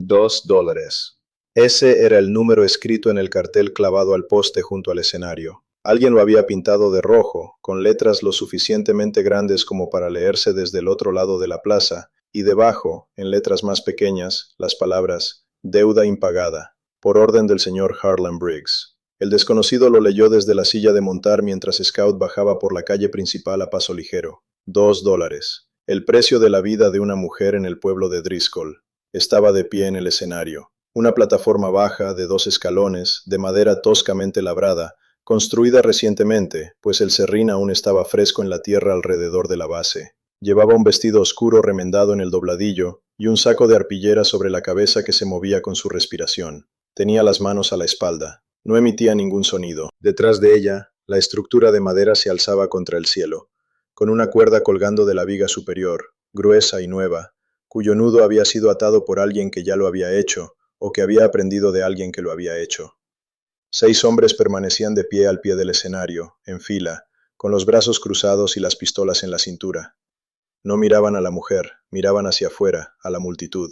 $2. Ese era el número escrito en el cartel clavado al poste junto al escenario. Alguien lo había pintado de rojo, con letras lo suficientemente grandes como para leerse desde el otro lado de la plaza, y debajo, en letras más pequeñas, las palabras «Deuda impagada», por orden del señor Harlan Briggs. El desconocido lo leyó desde la silla de montar mientras Scout bajaba por la calle principal a paso ligero. $2. El precio de la vida de una mujer en el pueblo de Driscoll. Estaba de pie en el escenario. Una plataforma baja, de 2 escalones, de madera toscamente labrada, construida recientemente, pues el serrín aún estaba fresco en la tierra alrededor de la base. Llevaba un vestido oscuro remendado en el dobladillo y un saco de arpillera sobre la cabeza que se movía con su respiración. Tenía las manos a la espalda. No emitía ningún sonido. Detrás de ella, la estructura de madera se alzaba contra el cielo, con una cuerda colgando de la viga superior, gruesa y nueva, cuyo nudo había sido atado por alguien que ya lo había hecho, o que había aprendido de alguien que lo había hecho. 6 hombres permanecían de pie al pie del escenario, en fila, con los brazos cruzados y las pistolas en la cintura. No miraban a la mujer, miraban hacia afuera, a la multitud.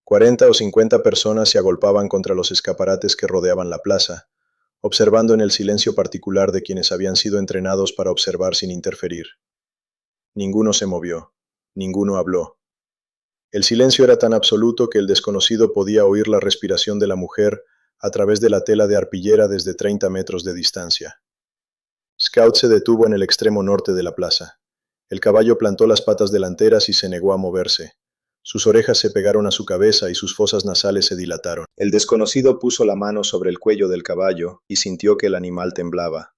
40 o 50 personas se agolpaban contra los escaparates que rodeaban la plaza, observando en el silencio particular de quienes habían sido entrenados para observar sin interferir. Ninguno se movió, ninguno habló. El silencio era tan absoluto que el desconocido podía oír la respiración de la mujer a través de la tela de arpillera desde 30 metros de distancia. Scout se detuvo en el extremo norte de la plaza. El caballo plantó las patas delanteras y se negó a moverse. Sus orejas se pegaron a su cabeza y sus fosas nasales se dilataron. El desconocido puso la mano sobre el cuello del caballo y sintió que el animal temblaba.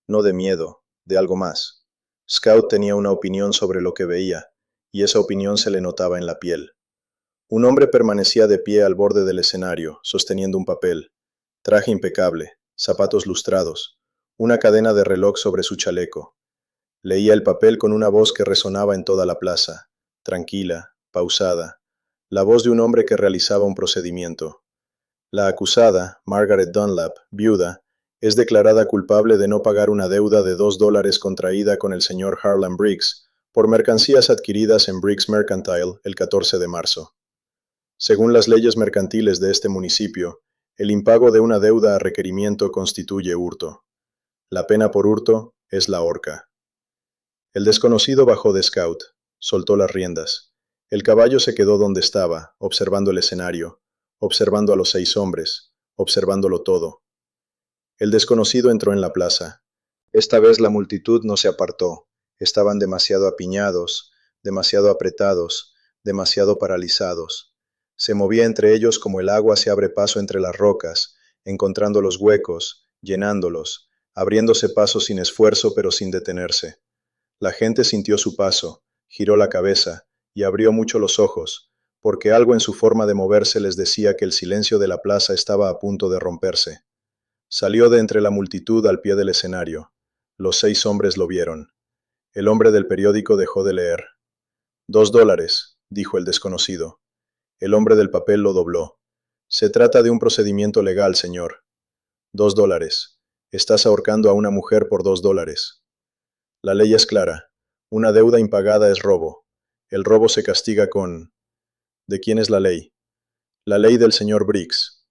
No de miedo, de algo más. Scout tenía una opinión sobre lo que veía, y esa opinión se le notaba en la piel. Un hombre permanecía de pie al borde del escenario, sosteniendo un papel. Traje impecable, zapatos lustrados, una cadena de reloj sobre su chaleco. Leía el papel con una voz que resonaba en toda la plaza, tranquila, pausada, la voz de un hombre que realizaba un procedimiento. La acusada, Margaret Dunlap, viuda, es declarada culpable de no pagar una deuda de $2 contraída con el señor Harlan Briggs por mercancías adquiridas en Briggs Mercantile el 14 de marzo. Según las leyes mercantiles de este municipio, el impago de una deuda a requerimiento constituye hurto. La pena por hurto es la horca. El desconocido bajó de Scout, soltó las riendas. El caballo se quedó donde estaba, observando el escenario, observando a los 6 hombres, observándolo todo. El desconocido entró en la plaza. Esta vez la multitud no se apartó. Estaban demasiado apiñados, demasiado apretados, demasiado paralizados. Se movía entre ellos como el agua se abre paso entre las rocas, encontrando los huecos, llenándolos, abriéndose paso sin esfuerzo pero sin detenerse. La gente sintió su paso, giró la cabeza y abrió mucho los ojos, porque algo en su forma de moverse les decía que el silencio de la plaza estaba a punto de romperse. Salió de entre la multitud al pie del escenario. Los 6 hombres lo vieron. El hombre del periódico dejó de leer. $2, dijo el desconocido. El hombre del papel lo dobló. Se trata de un procedimiento legal, señor. $2. Estás ahorcando a una mujer por $2. La ley es clara. Una deuda impagada es robo. El robo se castiga con... ¿De quién es la ley? La ley del señor Briggs.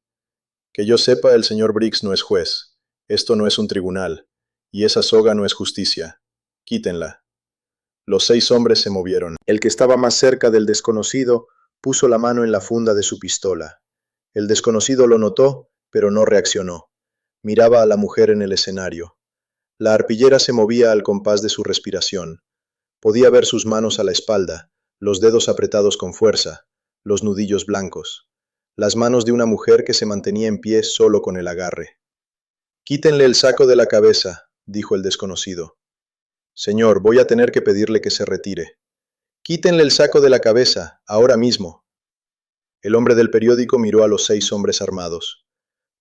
Que yo sepa, el señor Briggs no es juez. Esto no es un tribunal. Y esa soga no es justicia. Quítenla. Los 6 hombres se movieron. El que estaba más cerca del desconocido puso la mano en la funda de su pistola. El desconocido lo notó, pero no reaccionó. Miraba a la mujer en el escenario. La arpillera se movía al compás de su respiración. Podía ver sus manos a la espalda, los dedos apretados con fuerza, los nudillos blancos. Las manos de una mujer que se mantenía en pie solo con el agarre. «Quítenle el saco de la cabeza», dijo el desconocido. «Señor, voy a tener que pedirle que se retire». «Quítenle el saco de la cabeza, ahora mismo». El hombre del periódico miró a los 6 hombres armados.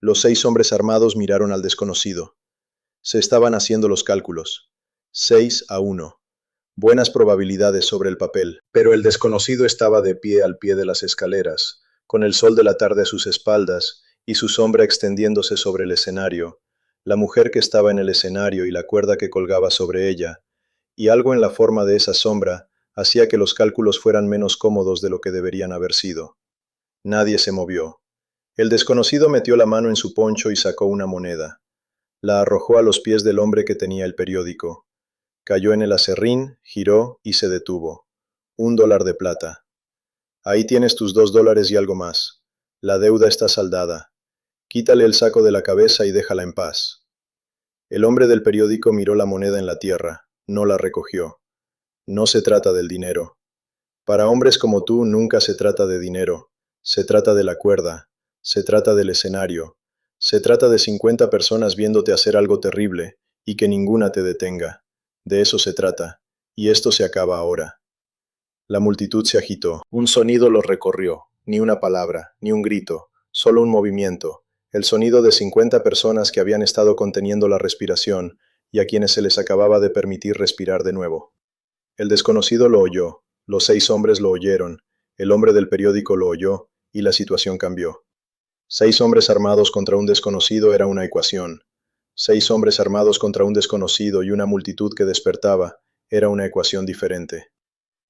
Los 6 hombres armados miraron al desconocido. Se estaban haciendo los cálculos. 6-1. Buenas probabilidades sobre el papel, pero el desconocido estaba de pie al pie de las escaleras, con el sol de la tarde a sus espaldas y su sombra extendiéndose sobre el escenario, la mujer que estaba en el escenario y la cuerda que colgaba sobre ella, y algo en la forma de esa sombra hacía que los cálculos fueran menos cómodos de lo que deberían haber sido. Nadie se movió. El desconocido metió la mano en su poncho y sacó una moneda. La arrojó a los pies del hombre que tenía el periódico. Cayó en el aserrín, giró y se detuvo. $1 de plata. Ahí tienes tus $2 y algo más. La deuda está saldada. Quítale el saco de la cabeza y déjala en paz. El hombre del periódico miró la moneda en la tierra, no la recogió. No se trata del dinero. Para hombres como tú nunca se trata de dinero. Se trata de la cuerda. Se trata del escenario. Se trata de 50 personas viéndote hacer algo terrible y que ninguna te detenga. De eso se trata. Y esto se acaba ahora. La multitud se agitó. Un sonido los recorrió. Ni una palabra, ni un grito, solo un movimiento. El sonido de 50 personas que habían estado conteniendo la respiración y a quienes se les acababa de permitir respirar de nuevo. El desconocido lo oyó, los 6 hombres lo oyeron, el hombre del periódico lo oyó, y la situación cambió. 6 hombres armados contra un desconocido era una ecuación. 6 hombres armados contra un desconocido y una multitud que despertaba era una ecuación diferente.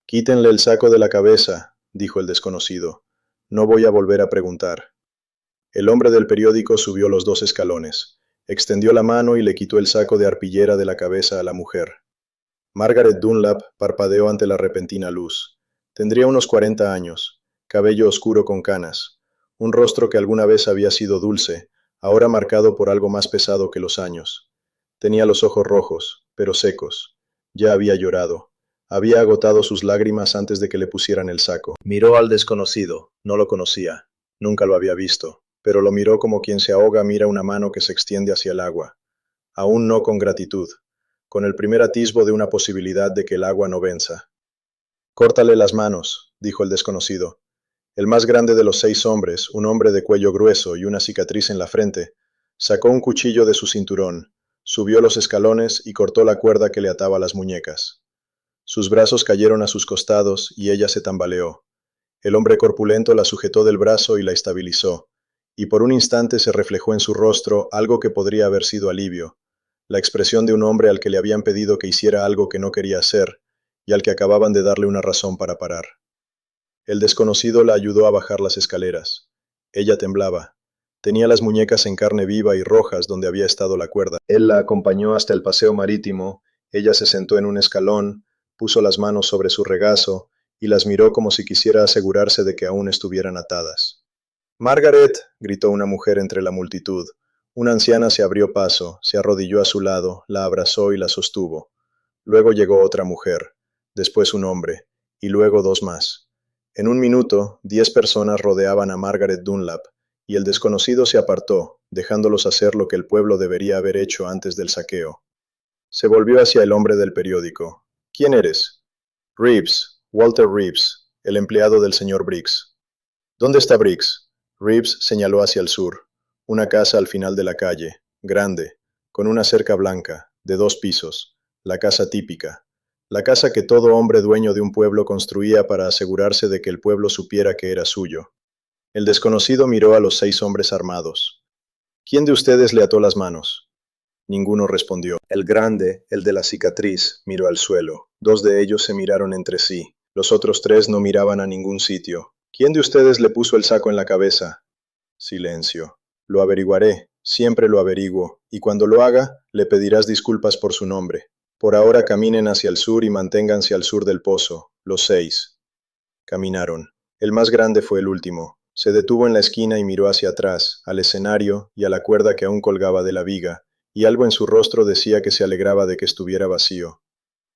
Quítenle el saco de la cabeza, dijo el desconocido. No voy a volver a preguntar. El hombre del periódico subió los 2 escalones, extendió la mano y le quitó el saco de arpillera de la cabeza a la mujer. Margaret Dunlap parpadeó ante la repentina luz. Tendría unos 40 años, cabello oscuro con canas, un rostro que alguna vez había sido dulce, ahora marcado por algo más pesado que los años. Tenía los ojos rojos, pero secos. Ya había llorado. Había agotado sus lágrimas antes de que le pusieran el saco. Miró al desconocido. No lo conocía. Nunca lo había visto, pero lo miró como quien se ahoga mira una mano que se extiende hacia el agua. Aún no con gratitud, con el primer atisbo de una posibilidad de que el agua no venza. Córtale las manos, dijo el desconocido. El más grande de los 6 hombres, un hombre de cuello grueso y una cicatriz en la frente, sacó un cuchillo de su cinturón, subió los escalones y cortó la cuerda que le ataba las muñecas. Sus brazos cayeron a sus costados y ella se tambaleó. El hombre corpulento la sujetó del brazo y la estabilizó, y por un instante se reflejó en su rostro algo que podría haber sido alivio, la expresión de un hombre al que le habían pedido que hiciera algo que no quería hacer, y al que acababan de darle una razón para parar. El desconocido la ayudó a bajar las escaleras. Ella temblaba. Tenía las muñecas en carne viva y rojas donde había estado la cuerda. Él la acompañó hasta el paseo marítimo, ella se sentó en un escalón, puso las manos sobre su regazo, y las miró como si quisiera asegurarse de que aún estuvieran atadas. «Margaret», gritó una mujer entre la multitud. Una anciana se abrió paso, se arrodilló a su lado, la abrazó y la sostuvo. Luego llegó otra mujer, después un hombre, y luego 2 más. En un minuto, 10 personas rodeaban a Margaret Dunlap, y el desconocido se apartó, dejándolos hacer lo que el pueblo debería haber hecho antes del saqueo. Se volvió hacia el hombre del periódico. «¿Quién eres?» «Reeves, Walter Reeves, el empleado del señor Briggs». «¿Dónde está Briggs?» Reeves señaló hacia el sur. Una casa al final de la calle, grande, con una cerca blanca, de 2 pisos, la casa típica. La casa que todo hombre dueño de un pueblo construía para asegurarse de que el pueblo supiera que era suyo. El desconocido miró a los 6 hombres armados. «¿Quién de ustedes le ató las manos?» Ninguno respondió. El grande, el de la cicatriz, miró al suelo. 2 de ellos se miraron entre sí. Los otros 3 no miraban a ningún sitio. «¿Quién de ustedes le puso el saco en la cabeza?» Silencio. «Lo averiguaré, siempre lo averiguo, y cuando lo haga, le pedirás disculpas por su nombre. Por ahora caminen hacia el sur y manténganse al sur del pozo, los 6». Caminaron. El más grande fue el último. Se detuvo en la esquina y miró hacia atrás, al escenario y a la cuerda que aún colgaba de la viga, y algo en su rostro decía que se alegraba de que estuviera vacío.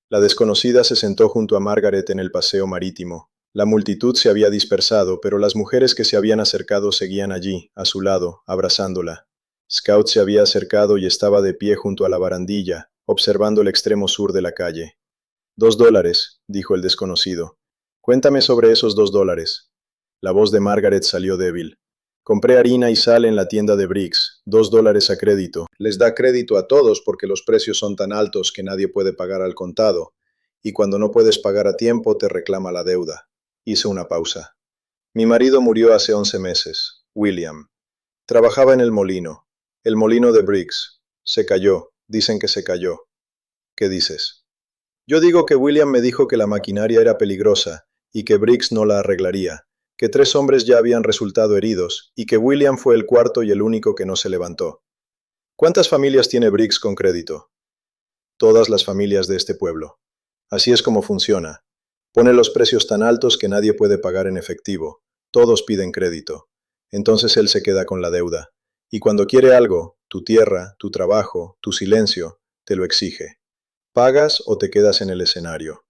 La desconocida se sentó junto a Margaret en el paseo marítimo. La multitud se había dispersado, pero las mujeres que se habían acercado seguían allí, a su lado, abrazándola. Scout se había acercado y estaba de pie junto a la barandilla, observando el extremo sur de la calle. $2, dijo el desconocido. «Cuéntame sobre esos $2». La voz de Margaret salió débil. «Compré harina y sal en la tienda de Briggs, $2 a crédito. Les da crédito a todos porque los precios son tan altos que nadie puede pagar al contado, y cuando no puedes pagar a tiempo te reclama la deuda». Hizo una pausa. «Mi marido murió hace 11 meses, William. Trabajaba en el molino de Briggs. Se cayó, dicen que se cayó». «¿Qué dices?» «Yo digo que William me dijo que la maquinaria era peligrosa y que Briggs no la arreglaría, que 3 hombres ya habían resultado heridos y que William fue el cuarto y el único que no se levantó. ¿Cuántas familias tiene Briggs con crédito? Todas las familias de este pueblo. Así es como funciona. Pone los precios tan altos que nadie puede pagar en efectivo. Todos piden crédito. Entonces él se queda con la deuda. Y cuando quiere algo, tu tierra, tu trabajo, tu silencio, te lo exige. ¿Pagas o te quedas en el escenario?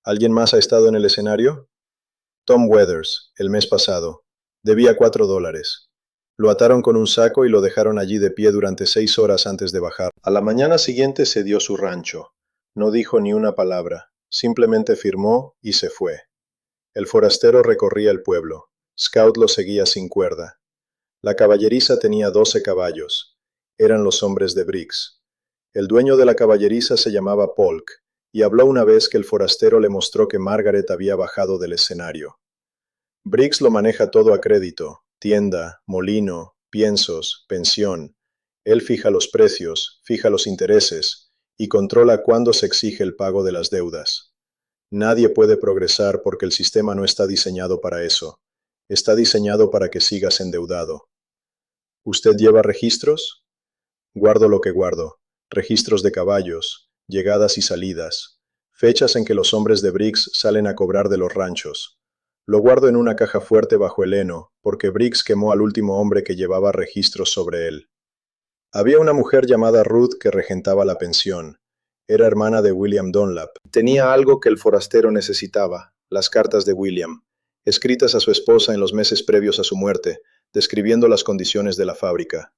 ¿Alguien más ha estado en el escenario? Tom Weathers, el mes pasado. Debía $4. Lo ataron con un saco y lo dejaron allí de pie durante 6 horas antes de bajar. A la mañana siguiente se dio su rancho. No dijo ni una palabra. Simplemente firmó y se fue. El forastero recorría el pueblo. Scout lo seguía sin cuerda. La caballeriza tenía 12 caballos. Eran los hombres de Briggs. El dueño de la caballeriza se llamaba Polk, y habló una vez que el forastero le mostró que Margaret había bajado del escenario. Briggs lo maneja todo a crédito, tienda, molino, piensos, pensión. Él fija los precios, fija los intereses, y controla cuándo se exige el pago de las deudas. Nadie puede progresar porque el sistema no está diseñado para eso. Está diseñado para que sigas endeudado. ¿Usted lleva registros? Guardo lo que guardo. Registros de caballos, llegadas y salidas, fechas en que los hombres de Briggs salen a cobrar de los ranchos. Lo guardo en una caja fuerte bajo el heno, porque Briggs quemó al último hombre que llevaba registros sobre él. Había una mujer llamada Ruth que regentaba la pensión. Era hermana de William Dunlap. Tenía algo que el forastero necesitaba, las cartas de William, escritas a su esposa en los meses previos a su muerte, describiendo las condiciones de la fábrica,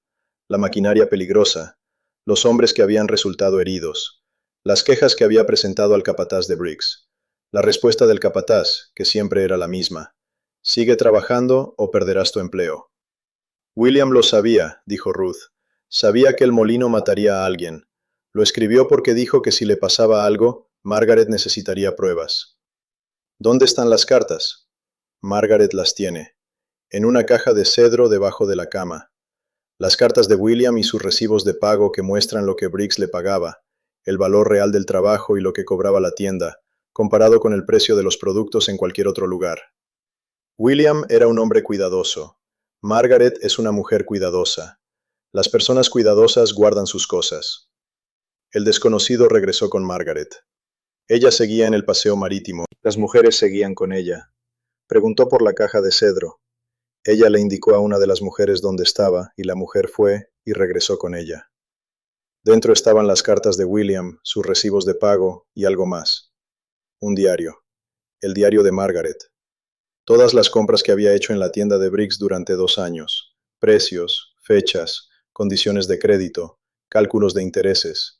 la maquinaria peligrosa, los hombres que habían resultado heridos, las quejas que había presentado al capataz de Briggs. La respuesta del capataz, que siempre era la misma: sigue trabajando o perderás tu empleo. William lo sabía, dijo Ruth. Sabía que el molino mataría a alguien. Lo escribió porque dijo que si le pasaba algo, Margaret necesitaría pruebas. ¿Dónde están las cartas? Margaret las tiene. En una caja de cedro debajo de la cama. Las cartas de William y sus recibos de pago que muestran lo que Briggs le pagaba, el valor real del trabajo y lo que cobraba la tienda, comparado con el precio de los productos en cualquier otro lugar. William era un hombre cuidadoso. Margaret es una mujer cuidadosa. Las personas cuidadosas guardan sus cosas. El desconocido regresó con Margaret. Ella seguía en el paseo marítimo. Las mujeres seguían con ella. Preguntó por la caja de cedro. Ella le indicó a una de las mujeres dónde estaba, y la mujer fue y regresó con ella. Dentro estaban las cartas de William, sus recibos de pago y algo más. Un diario. El diario de Margaret. Todas las compras que había hecho en la tienda de Briggs durante 2 años. Precios, fechas, condiciones de crédito, cálculos de intereses.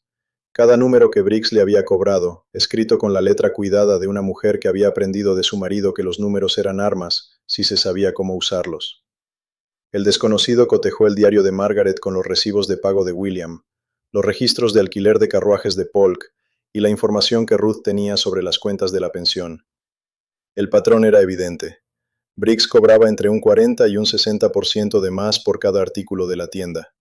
Cada número que Briggs le había cobrado, escrito con la letra cuidada de una mujer que había aprendido de su marido que los números eran armas, si se sabía cómo usarlos. El desconocido cotejó el diario de Margaret con los recibos de pago de William, los registros de alquiler de carruajes de Polk y la información que Ruth tenía sobre las cuentas de la pensión. El patrón era evidente. Briggs cobraba entre un 40 y un 60% de más por cada artículo de la tienda.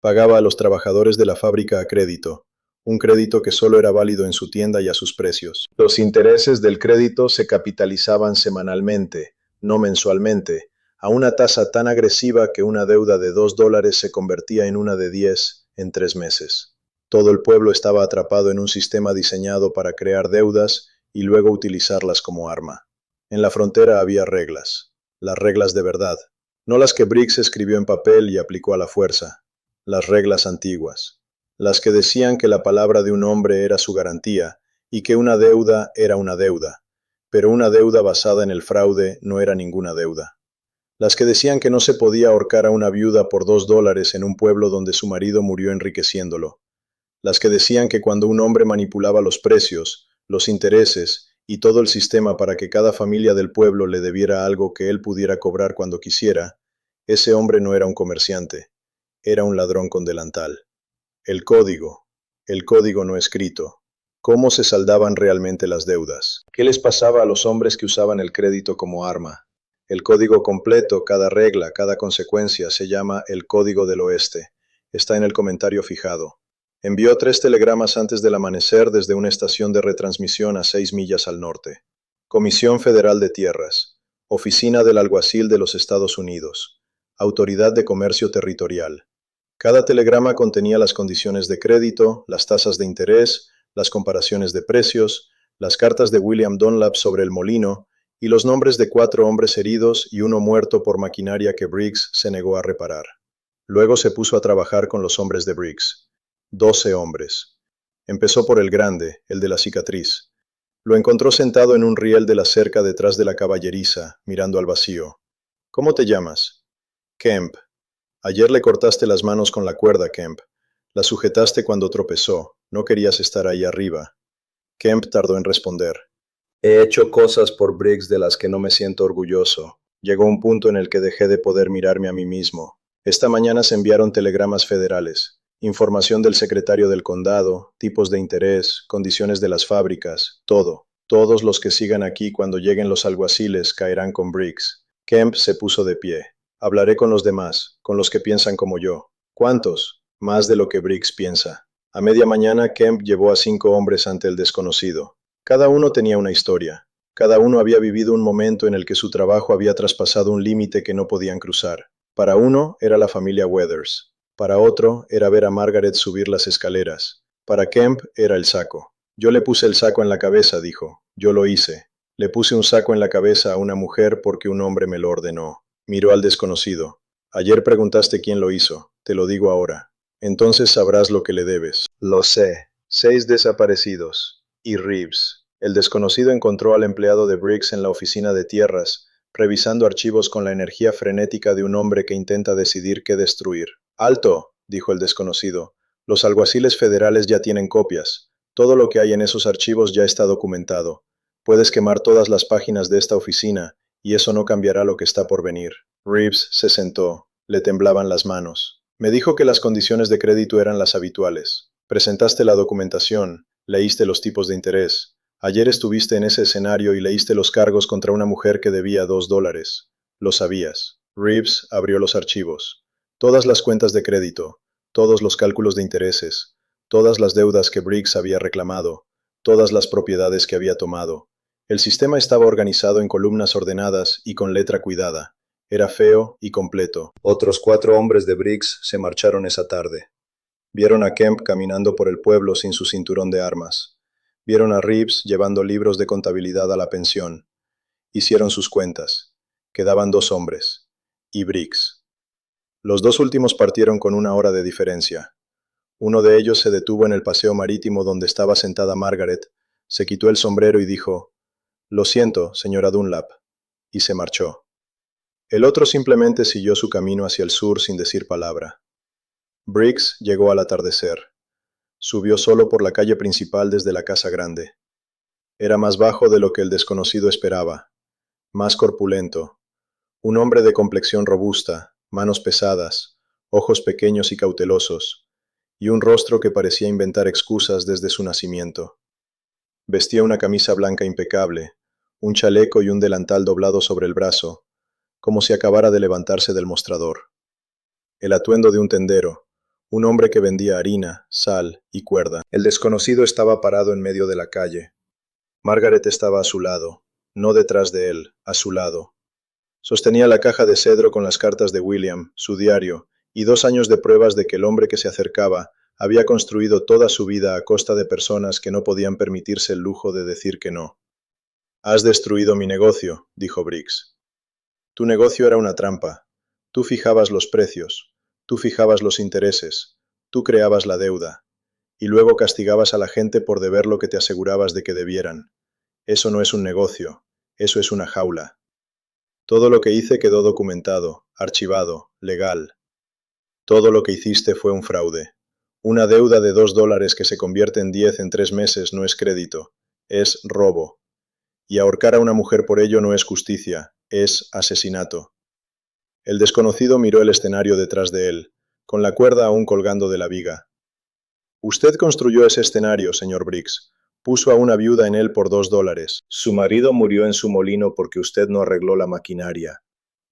Pagaba a los trabajadores de la fábrica a crédito, un crédito que solo era válido en su tienda y a sus precios. Los intereses del crédito se capitalizaban semanalmente, no mensualmente, a una tasa tan agresiva que una deuda de $2 se convertía en una de 10 en 3 meses. Todo el pueblo estaba atrapado en un sistema diseñado para crear deudas y luego utilizarlas como arma. En la frontera había reglas, las reglas de verdad, no las que Briggs escribió en papel y aplicó a la fuerza, las reglas antiguas, las que decían que la palabra de un hombre era su garantía y que una deuda era una deuda, pero una deuda basada en el fraude no era ninguna deuda. Las que decían que no se podía ahorcar a una viuda por $2 en un pueblo donde su marido murió enriqueciéndolo. Las que decían que cuando un hombre manipulaba los precios, los intereses y todo el sistema para que cada familia del pueblo le debiera algo que él pudiera cobrar cuando quisiera, ese hombre no era un comerciante, era un ladrón con delantal. El código no escrito. ¿Cómo se saldaban realmente las deudas? ¿Qué les pasaba a los hombres que usaban el crédito como arma? El código completo, cada regla, cada consecuencia, se llama el Código del Oeste. Está en el comentario fijado. Envió 3 telegramas antes del amanecer desde una estación de retransmisión a 6 millas al norte. Comisión Federal de Tierras. Oficina del Alguacil de los Estados Unidos. Autoridad de Comercio Territorial. Cada telegrama contenía las condiciones de crédito, las tasas de interés, las comparaciones de precios, las cartas de William Dunlap sobre el molino y los nombres de 4 hombres heridos y uno muerto por maquinaria que Briggs se negó a reparar. Luego se puso a trabajar con los hombres de Briggs. 12 hombres. Empezó por el grande, el de la cicatriz. Lo encontró sentado en un riel de la cerca detrás de la caballeriza, mirando al vacío. ¿Cómo te llamas? Kemp. Ayer le cortaste las manos con la cuerda, Kemp. La sujetaste cuando tropezó. No querías estar ahí arriba. Kemp tardó en responder. He hecho cosas por Briggs de las que no me siento orgulloso. Llegó un punto en el que dejé de poder mirarme a mí mismo. Esta mañana se enviaron telegramas federales. Información del secretario del condado, tipos de interés, condiciones de las fábricas, todo. Todos los que sigan aquí cuando lleguen los alguaciles caerán con Briggs. Kemp se puso de pie. Hablaré con los demás, con los que piensan como yo. ¿Cuántos? Más de lo que Briggs piensa. A media mañana Kemp llevó a 5 hombres ante el desconocido. Cada uno tenía una historia. Cada uno había vivido un momento en el que su trabajo había traspasado un límite que no podían cruzar. Para uno era la familia Weathers. Para otro era ver a Margaret subir las escaleras. Para Kemp era el saco. Yo le puse el saco en la cabeza, dijo. Yo lo hice. Le puse un saco en la cabeza a una mujer porque un hombre me lo ordenó. Miró al desconocido. Ayer preguntaste quién lo hizo. Te lo digo ahora. Entonces sabrás lo que le debes. Lo sé. 6 desaparecidos. Y Reeves. El desconocido encontró al empleado de Briggs en la oficina de tierras, revisando archivos con la energía frenética de un hombre que intenta decidir qué destruir. «Alto», dijo el desconocido. «Los alguaciles federales ya tienen copias. Todo lo que hay en esos archivos ya está documentado. Puedes quemar todas las páginas de esta oficina, y eso no cambiará lo que está por venir». Reeves se sentó. Le temblaban las manos. «Me dijo que las condiciones de crédito eran las habituales. Presentaste la documentación, leíste los tipos de interés. Ayer estuviste en ese escenario y leíste los cargos contra una mujer que debía $2. Lo sabías». Reeves abrió los archivos. Todas las cuentas de crédito, todos los cálculos de intereses, todas las deudas que Briggs había reclamado, todas las propiedades que había tomado. El sistema estaba organizado en columnas ordenadas y con letra cuidada. Era feo y completo. Otros 4 hombres de Briggs se marcharon esa tarde. Vieron a Kemp caminando por el pueblo sin su cinturón de armas. Vieron a Reeves llevando libros de contabilidad a la pensión. Hicieron sus cuentas. Quedaban 2 hombres. Y Briggs. Los 2 últimos partieron con 1 hora de diferencia. Uno de ellos se detuvo en el paseo marítimo donde estaba sentada Margaret, se quitó el sombrero y dijo, «Lo siento, señora Dunlap», y se marchó. El otro simplemente siguió su camino hacia el sur sin decir palabra. Briggs llegó al atardecer. Subió solo por la calle principal desde la casa grande. Era más bajo de lo que el desconocido esperaba, más corpulento. Un hombre de complexión robusta, manos pesadas, ojos pequeños y cautelosos, y un rostro que parecía inventar excusas desde su nacimiento. Vestía una camisa blanca impecable, un chaleco y un delantal doblado sobre el brazo, como si acabara de levantarse del mostrador. El atuendo de un tendero, un hombre que vendía harina, sal y cuerda. El desconocido estaba parado en medio de la calle. Margaret estaba a su lado, no detrás de él, a su lado. Sostenía la caja de cedro con las cartas de William, su diario, y 2 años de pruebas de que el hombre que se acercaba había construido toda su vida a costa de personas que no podían permitirse el lujo de decir que no. «Has destruido mi negocio», dijo Briggs. «Tu negocio era una trampa. Tú fijabas los precios, tú fijabas los intereses, tú creabas la deuda, y luego castigabas a la gente por deber lo que te asegurabas de que debieran. Eso no es un negocio, eso es una jaula. Todo lo que hice quedó documentado, archivado, legal. Todo lo que hiciste fue un fraude. Una deuda de $2 que se convierte en 10 en 3 meses no es crédito, es robo. Y ahorcar a una mujer por ello no es justicia, es asesinato». El desconocido miró el escenario detrás de él, con la cuerda aún colgando de la viga. «Usted construyó ese escenario, señor Briggs. Puso a una viuda en él por $2. Su marido murió en su molino porque usted no arregló la maquinaria.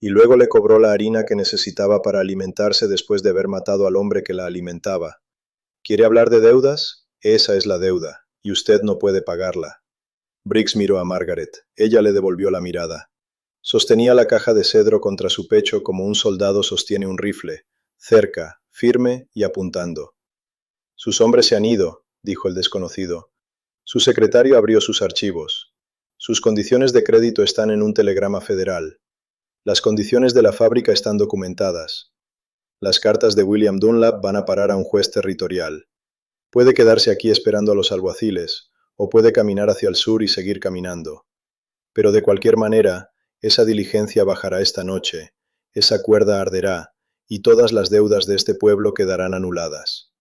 Y luego le cobró la harina que necesitaba para alimentarse después de haber matado al hombre que la alimentaba. ¿Quiere hablar de deudas? Esa es la deuda, y usted no puede pagarla». Briggs miró a Margaret. Ella le devolvió la mirada. Sostenía la caja de cedro contra su pecho como un soldado sostiene un rifle, cerca, firme y apuntando. Sus hombres se han ido, dijo el desconocido. Su secretario abrió sus archivos. Sus condiciones de crédito están en un telegrama federal. Las condiciones de la fábrica están documentadas. Las cartas de William Dunlap van a parar a un juez territorial. Puede quedarse aquí esperando a los alguaciles, o puede caminar hacia el sur y seguir caminando. Pero de cualquier manera, esa diligencia bajará esta noche, esa cuerda arderá, y todas las deudas de este pueblo quedarán anuladas.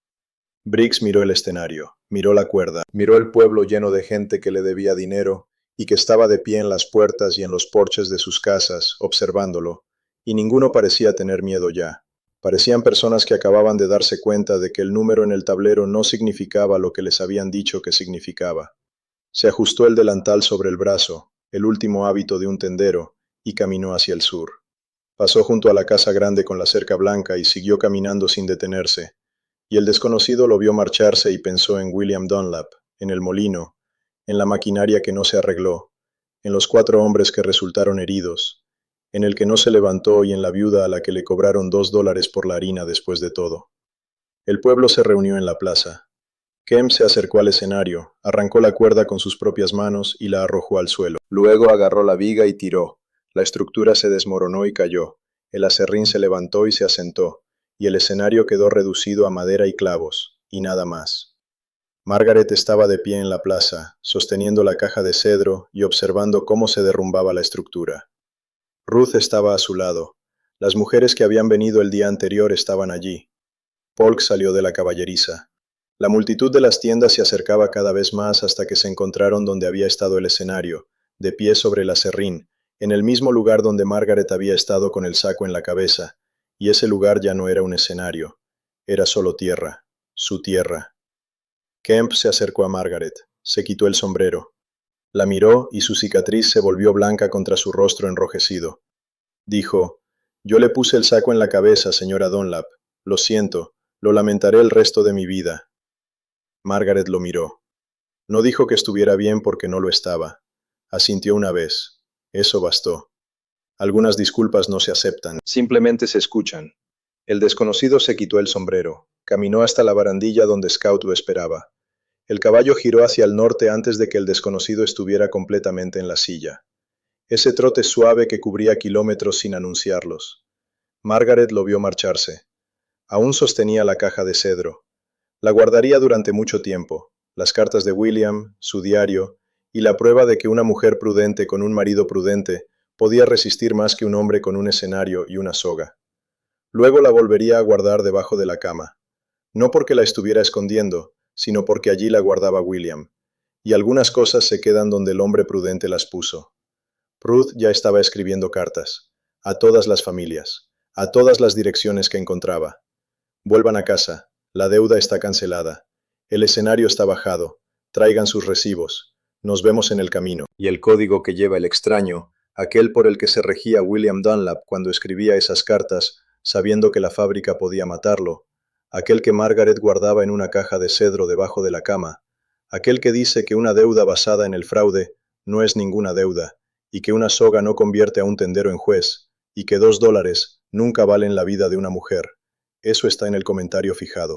Briggs miró el escenario, miró la cuerda, miró el pueblo lleno de gente que le debía dinero y que estaba de pie en las puertas y en los porches de sus casas, observándolo, y ninguno parecía tener miedo ya. Parecían personas que acababan de darse cuenta de que el número en el tablero no significaba lo que les habían dicho que significaba. Se ajustó el delantal sobre el brazo, el último hábito de un tendero, y caminó hacia el sur. Pasó junto a la casa grande con la cerca blanca y siguió caminando sin detenerse. Y el desconocido lo vio marcharse y pensó en William Dunlap, en el molino, en la maquinaria que no se arregló, en los 4 hombres que resultaron heridos, en el que no se levantó y en la viuda a la que le cobraron $2 por la harina después de todo. El pueblo se reunió en la plaza. Kemp se acercó al escenario, arrancó la cuerda con sus propias manos y la arrojó al suelo. Luego agarró la viga y tiró. La estructura se desmoronó y cayó. El aserrín se levantó y se asentó, y el escenario quedó reducido a madera y clavos, y nada más. Margaret estaba de pie en la plaza, sosteniendo la caja de cedro y observando cómo se derrumbaba la estructura. Ruth estaba a su lado. Las mujeres que habían venido el día anterior estaban allí. Polk salió de la caballeriza. La multitud de las tiendas se acercaba cada vez más hasta que se encontraron donde había estado el escenario, de pie sobre el aserrín, en el mismo lugar donde Margaret había estado con el saco en la cabeza, y ese lugar ya no era un escenario, era solo tierra, su tierra. Kemp se acercó a Margaret, se quitó el sombrero. La miró y su cicatriz se volvió blanca contra su rostro enrojecido. Dijo, «Yo le puse el saco en la cabeza, señora Dunlap. Lo siento, lo lamentaré el resto de mi vida». Margaret lo miró. No dijo que estuviera bien porque no lo estaba. Asintió una vez. Eso bastó. Algunas disculpas no se aceptan, simplemente se escuchan. El desconocido se quitó el sombrero. Caminó hasta la barandilla donde Scout lo esperaba. El caballo giró hacia el norte antes de que el desconocido estuviera completamente en la silla. Ese trote suave que cubría kilómetros sin anunciarlos. Margaret lo vio marcharse. Aún sostenía la caja de cedro. La guardaría durante mucho tiempo, las cartas de William, su diario, y la prueba de que una mujer prudente con un marido prudente podía resistir más que un hombre con un escenario y una soga. Luego la volvería a guardar debajo de la cama. No porque la estuviera escondiendo, sino porque allí la guardaba William. Y algunas cosas se quedan donde el hombre prudente las puso. Ruth ya estaba escribiendo cartas. A todas las familias. A todas las direcciones que encontraba. Vuelvan a casa. La deuda está cancelada. El escenario está bajado. Traigan sus recibos. Nos vemos en el camino. Y el código que lleva el extraño, aquel por el que se regía William Dunlap cuando escribía esas cartas, sabiendo que la fábrica podía matarlo, aquel que Margaret guardaba en una caja de cedro debajo de la cama, aquel que dice que una deuda basada en el fraude no es ninguna deuda, y que una soga no convierte a un tendero en juez, y que $2 nunca valen la vida de una mujer. Eso está en el comentario fijado.